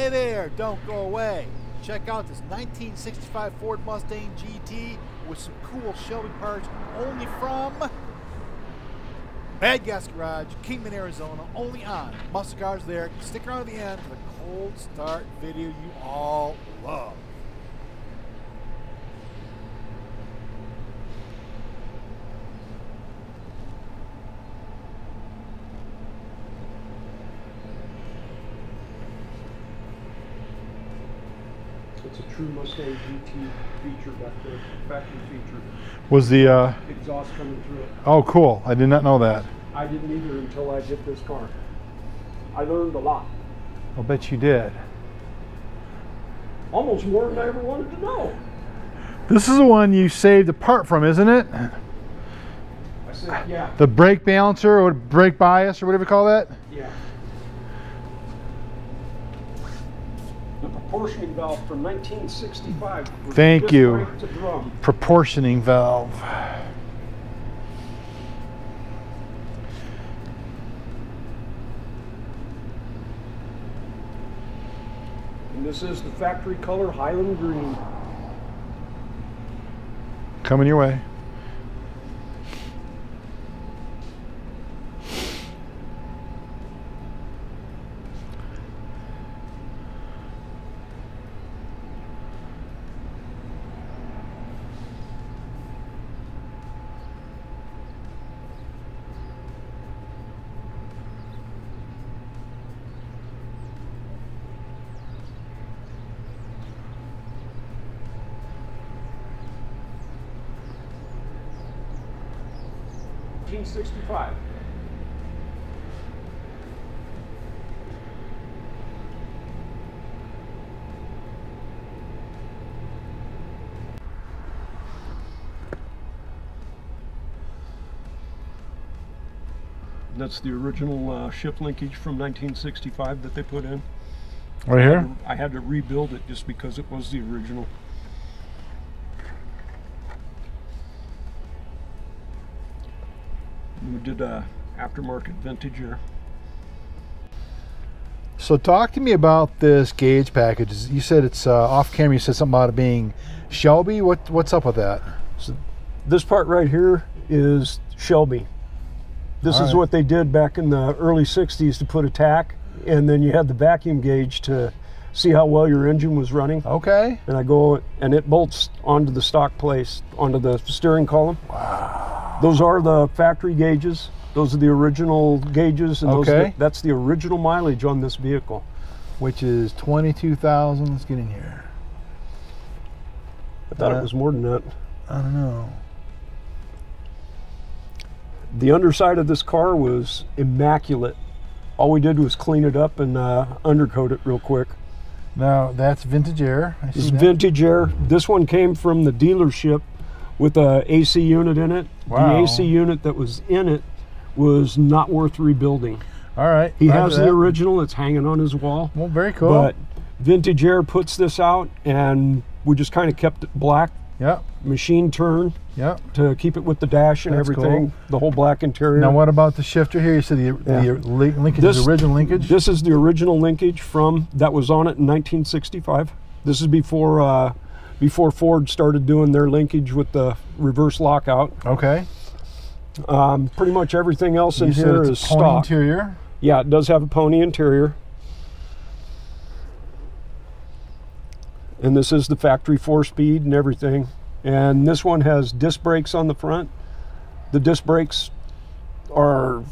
Hey there, don't go away. Check out this 1965 Ford Mustang GT with some cool Shelby parts only from Bad Gas Garage, Kingman, Arizona, only on Muscle Cars There. Stick around to the end for the cold start video you all love. It's a true Mustang GT feature back there, factory feature. Was the exhaust coming through it. Oh, cool. I did not know that. I didn't either until I hit this car. I learned a lot. I'll bet you did. Almost more than I ever wanted to know. This is the one you saved a part from, isn't it? I said, yeah. The brake balancer or brake bias or whatever you call that? Yeah. The proportioning valve from 1965. Thank you. To drum. Proportioning valve. And this is the factory color Highland green. Coming your way. $1965. That's the original shift linkage from 1965 that they put in. Right here? I had to rebuild it just because it was the original. We did a aftermarket vintage here. So talk to me about this gauge package. You said it's off camera. You said something about it being Shelby. What's up with that? So this part right here is Shelby. This is what they did back in the early 60s to put a tack, and then you had the vacuum gauge to see how well your engine was running. Okay. And I go, and it bolts onto the stock place, onto the steering column. Wow. Those are the factory gauges. Those are the original gauges, and that's the original mileage on this vehicle. Which is 22,000. Let's get in here. I thought it was more than that. I don't know. The underside of this car was immaculate. All we did was clean it up and undercoat it real quick. Now that's vintage air. This is vintage air. This one came from the dealership with a AC unit in it. Wow. The AC unit that was in it was not worth rebuilding. All right. He has the original. It's hanging on his wall. Well, very cool. But Vintage Air puts this out, and we just kind of kept it black. Yep. Machine turn. Yep. To keep it with the dash and everything. Cool. The whole black interior. Now, what about the shifter here? You said the linkage is original linkage? This is the original linkage from that was on it in 1965. This is before before Ford started doing their linkage with the reverse lockout. Okay. Pretty much everything else in here is stock. Pony interior. Yeah, it does have a pony interior. And this is the factory 4-speed and everything. And this one has disc brakes on the front. The disc brakes were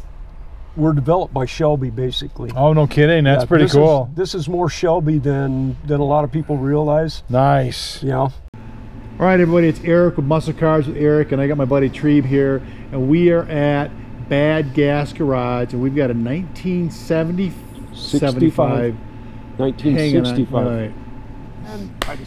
developed by Shelby, basically. Oh, no kidding. That's pretty cool. This is more Shelby than a lot of people realize. Nice. Yeah. All right, everybody, it's Eric with Muscle Cars with Eric, and I got my buddy Trebe here, and we are at Bad Gas Garage, and we've got a 1975 1965. All right.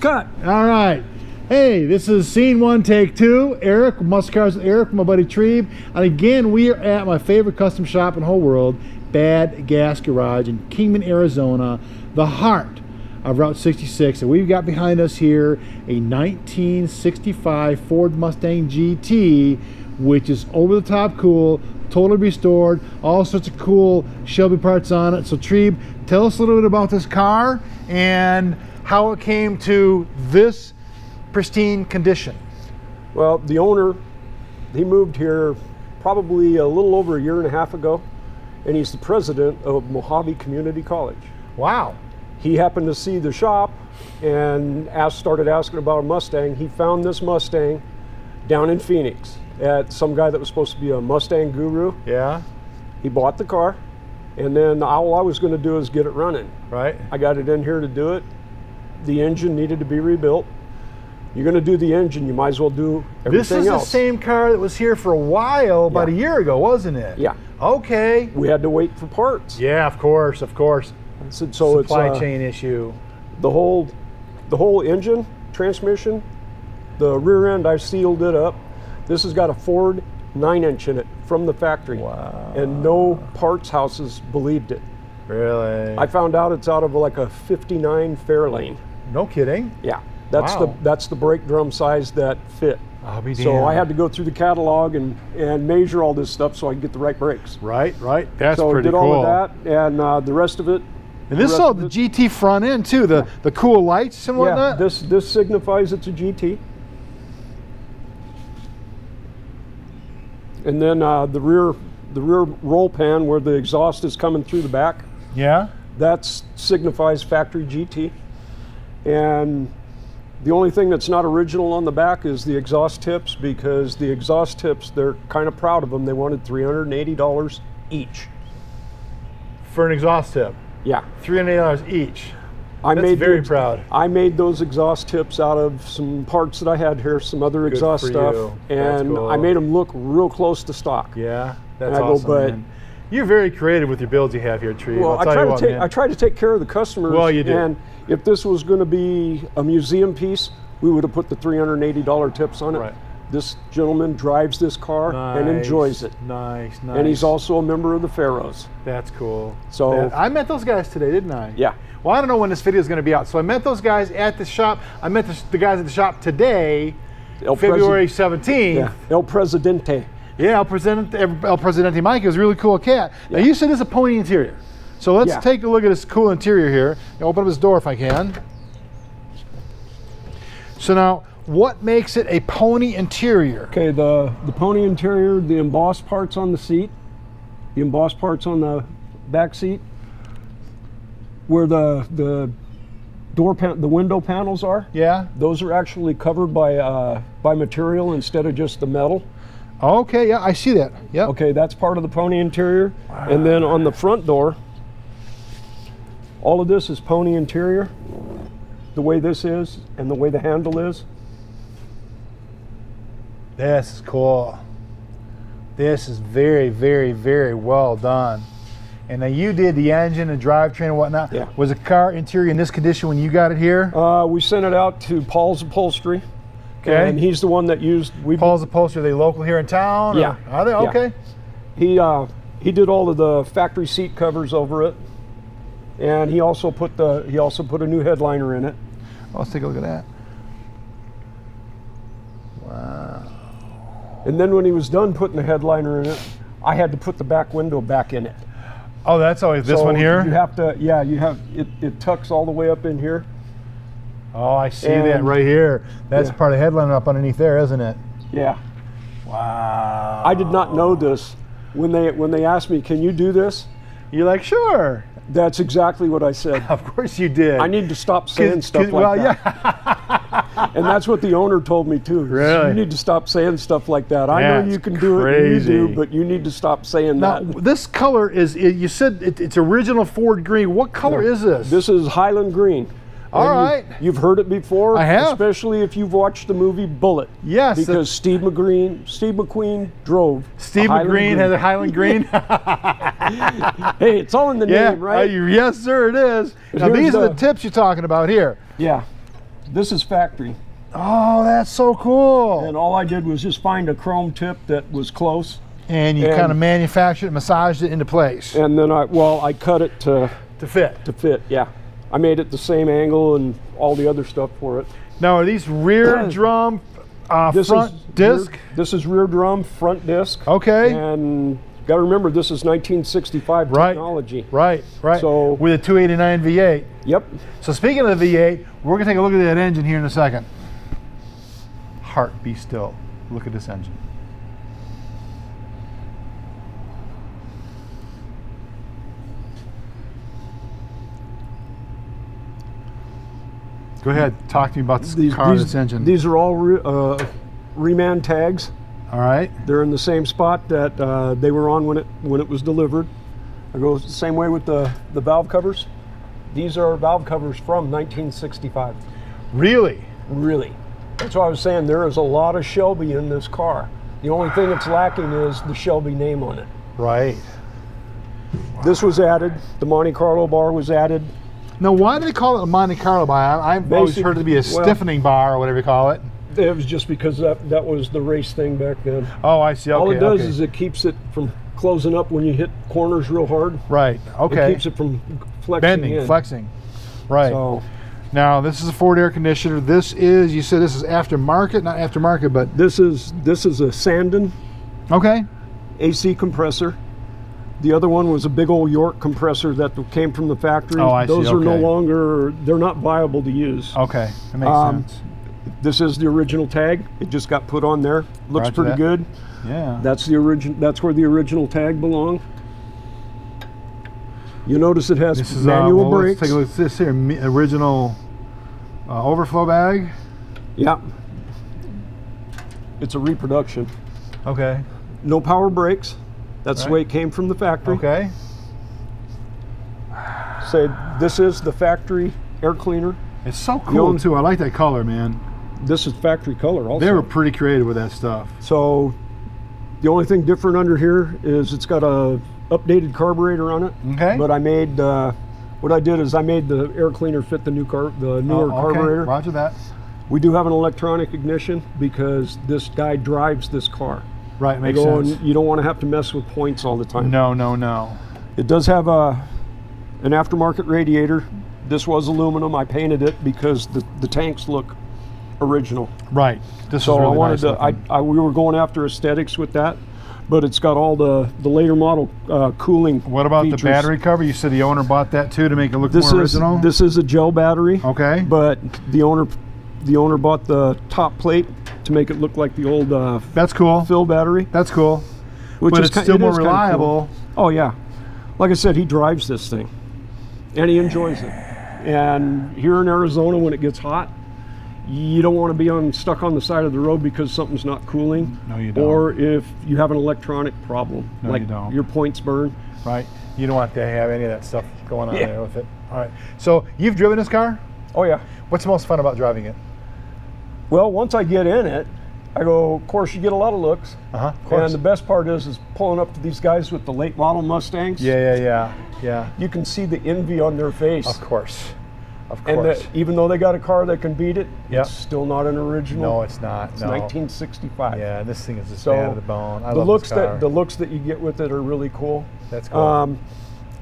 Cut. All right. Hey, this is scene one, take two. Eric, Muscle Cars with Eric, my buddy Trebe. And again, we are at my favorite custom shop in the whole world, Bad Gas Garage in Kingman, Arizona, the heart of Route 66. And we've got behind us here a 1965 Ford Mustang GT which is over the top cool, totally restored, all sorts of cool Shelby parts on it. So Trebe, tell us a little bit about this car and how it came to this pristine condition. Well, the owner, he moved here probably a little over a year and a half ago, and he's the president of Mojave Community College. Wow. He happened to see the shop and started asking about a Mustang. He found this Mustang down in Phoenix at some guy that was supposed to be a Mustang guru. Yeah. He bought the car, and then all I was going to do is get it running. Right. I got it in here to do it. The engine needed to be rebuilt. You're going to do the engine, you might as well do everything else. This is the same car that was here for a while, about a year ago, wasn't it? Yeah. Okay. We had to wait for parts. Yeah, of course, of course. So Supply it's chain issue. the whole engine, transmission, the rear end, I sealed it up. This has got a Ford 9-inch in it from the factory. Wow. And no parts houses believed it. Really? I found out it's out of like a 59 Fairlane. No kidding. Yeah. That's Wow. that's the brake drum size that fit. I'll be So damned. I had to go through the catalog and measure all this stuff so I could get the right brakes. Right. That's so pretty I did cool. all of that, and the rest of it. And this is all the GT front end too, the cool lights and whatnot. Yeah, this signifies it's a GT. And then the rear roll pan where the exhaust is coming through the back, Yeah. that signifies factory GT. And the only thing that's not original on the back is the exhaust tips, because the exhaust tips, they're kind of proud of them. They wanted $380 each. For an exhaust tip, Yeah. $380 each. I That's very proud. I made those exhaust tips out of some parts that I had here, some other exhaust for stuff, you. That's and cool. I made them look real close to stock. Yeah, that's And I go, awesome. but- Man. You're very creative with your builds you have here, Trebe. Well, I'll tell you what, I try to take care of the customers. Well, you do. And if this was going to be a museum piece, we would have put the $380 tips on it. Right. This gentleman drives this car and enjoys it. Nice. And he's also a member of the Pharaohs. That's cool. So I met those guys today, didn't I? Yeah. Well, I don't know when this video is going to be out. So I met those guys at the shop. I met the guys at the shop today, February 17th. Yeah. El Presidente. Yeah, El Presidente Mike is a really cool cat. Now you said it's a pony interior. So let's take a look at this cool interior here. I'll open up this door if I can. So now, what makes it a pony interior? Okay, the pony interior, the embossed parts on the seat, the embossed parts on the back seat, where the the window panels are. Yeah. Those are actually covered by material instead of just the metal. Okay, yeah, I see that. Yep. Okay, that's part of the pony interior. Wow. And then on the front door, all of this is pony interior, the way this is and the way the handle is. This is cool. This is very, very, very well done. And now you did the engine and drivetrain and whatnot. Yeah. Was the car interior in this condition when you got it here? We sent it out to Paul's Upholstery. Okay. And he's the one that used. Paul's Upholstery, are they local here in town? Yeah. Or are they? Okay. Yeah. He did all of the factory seat covers over it, and he also put a new headliner in it. Oh, let's take a look at that. Wow. And then when he was done putting the headliner in it, I had to put the back window back in it. Oh, that's always this So one here? You have to, yeah, you have it tucks all the way up in here. Oh, I see that right here. That's Yeah. part of the headliner up underneath there, isn't it? Yeah. Wow. I did not know this when they asked me, "Can you do this?" You're like, sure. That's exactly what I said. Of course you did. I need to stop saying stuff like that. Yeah. And that's what the owner told me too. Really? You need to stop saying stuff like that. I know That's you can do crazy. it, you do, but you need to stop saying Now, that. this color is, you said it's original Ford green. What color is this? This is Highland Green. All And right. You've heard it before. I have. Especially if you've watched the movie Bullet. Yes. Because Steve McQueen drove. Steve McQueen has a Highland green. Hey, it's all in the Yeah, name, right? yes, sir, it is. Now, here's these are the the- tips you're talking about here. Yeah. This is factory. Oh, that's so cool. And all I did was just find a chrome tip that was close. And you kind of manufactured it, massaged it into place. And then I cut it to fit. fit, yeah. I made it the same angle and all the other stuff for it. Now, are these rear drum Front disc? This is rear drum, front disc. Okay. And got to remember, this is 1965 technology. Right. So with a 289 V8. Yep. So speaking of the V8, we're gonna take a look at that engine here in a second. Heart, be still. Look at this engine. Go ahead, talk to me about this car, this engine. These are all reman tags. All right. They're in the same spot that they were on when it was delivered. I go the same way with the valve covers. These are valve covers from 1965. Really? Really. That's why I was saying there is a lot of Shelby in this car. The only thing that's lacking is the Shelby name on it. Right. This was added. The Monte Carlo bar was added. Now, why do they call it a Monte Carlo bar? I've always heard it to be a stiffening bar or whatever you call it. It was just because that was the race thing back then. Oh, I see. Okay, all it does is it keeps it from closing up when you hit corners real hard. Right. Okay. It keeps it from flexing bending, flexing. Right. So, now, this is a Ford air conditioner. This is, you said this is aftermarket, not aftermarket, but this is a Sandon. Okay. AC compressor. The other one was a big old York compressor that came from the factory. Oh, I see. Those are no longer, they're not viable to use. Okay, that makes sense. This is the original tag. It just got put on there. Looks pretty good. Yeah. That's the origin. That's where the original tag belonged. You notice it has manual brakes. Let's take a look at this here. Original overflow bag. Yeah. It's a reproduction. Okay. No power brakes. That's the way it came from the factory. Okay. Say this is the factory air cleaner. It's so cool too. I like that color, man. This is factory color also. They were pretty creative with that stuff. So the only thing different under here is it's got a updated carburetor on it. Okay. But I made what I did is I made the air cleaner fit the newer carburetor. Roger that. We do have an electronic ignition because this guy drives this car. Right, makes sense. You don't want to have to mess with points all the time. No. It does have an aftermarket radiator. This was aluminum. I painted it because the tanks look original. Right. This so is really I wanted nice we were going after aesthetics with that, but it's got all the later model cooling. What about features. The battery cover? You said the owner bought that too to make it look more original? This is a gel battery. Okay. But the owner bought the top plate to make it look like the old that's cool. fill battery. That's cool. But it's still more reliable. Cool. Oh yeah. Like I said, he drives this thing and he enjoys it. And here in Arizona when it gets hot, you don't want to be stuck on the side of the road because something's not cooling. No, you don't. Or if you have an electronic problem, no, like you don't. Your points burn. Right. You don't want to have any of that stuff going on there with it. All right. So you've driven this car? Oh yeah. What's the most fun about driving it? Well, once I get in it, I go, of course, you get a lot of looks. Of course. And the best part is pulling up to these guys with the late model Mustangs. Yeah. You can see the envy on their face. Of course. And even though they got a car that can beat it, it's still not an original. No, it's not. It's 1965. Yeah, this thing is just bad to the bone. I love this car. The looks that you get with it are really cool. That's cool.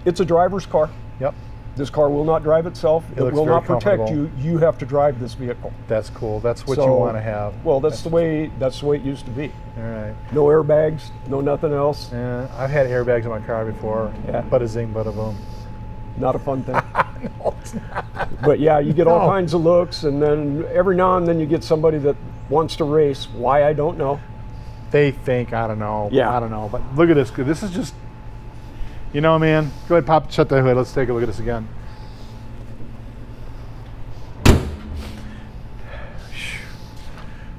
It's a driver's car. Yep. This car will not drive itself. It will not protect you. You have to drive this vehicle. That's cool. That's what you want to have. Well, that's the way it used to be. All right. No airbags, no nothing else. Yeah, I've had airbags in my car before. Yeah. Bada zing, bada boom. Not a fun thing. No, it's not. But yeah, you get all kinds of looks, and then every now and then you get somebody that wants to race. Why, I don't know. They think, I don't know. Yeah. I don't know. But look at this. This is just, you know, man. Go ahead, shut the hood. Let's take a look at this again.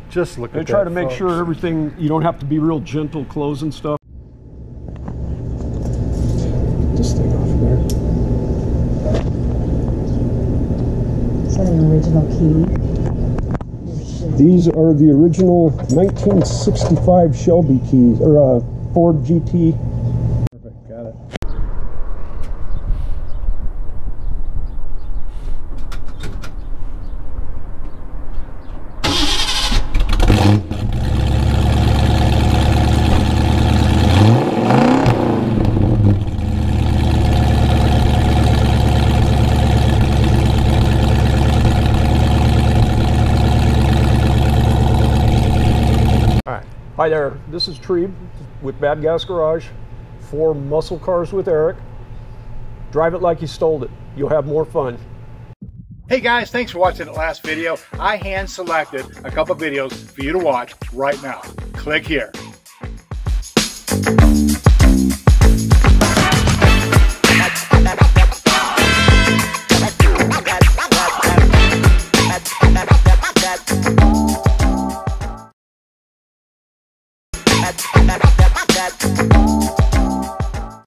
Just look at that. They try to make sure everything, you don't have to be real gentle closing stuff. This thing off there. Is that an original key? These are the original 1965 Shelby keys, or Ford GT. Perfect, got it. Hi there, this is Trebe with Bad Gas Garage for Muscle Cars with Eric. Drive it like you stole it. You'll have more fun. Hey guys, thanks for watching the last video. I hand selected a couple videos for you to watch right now. Click here.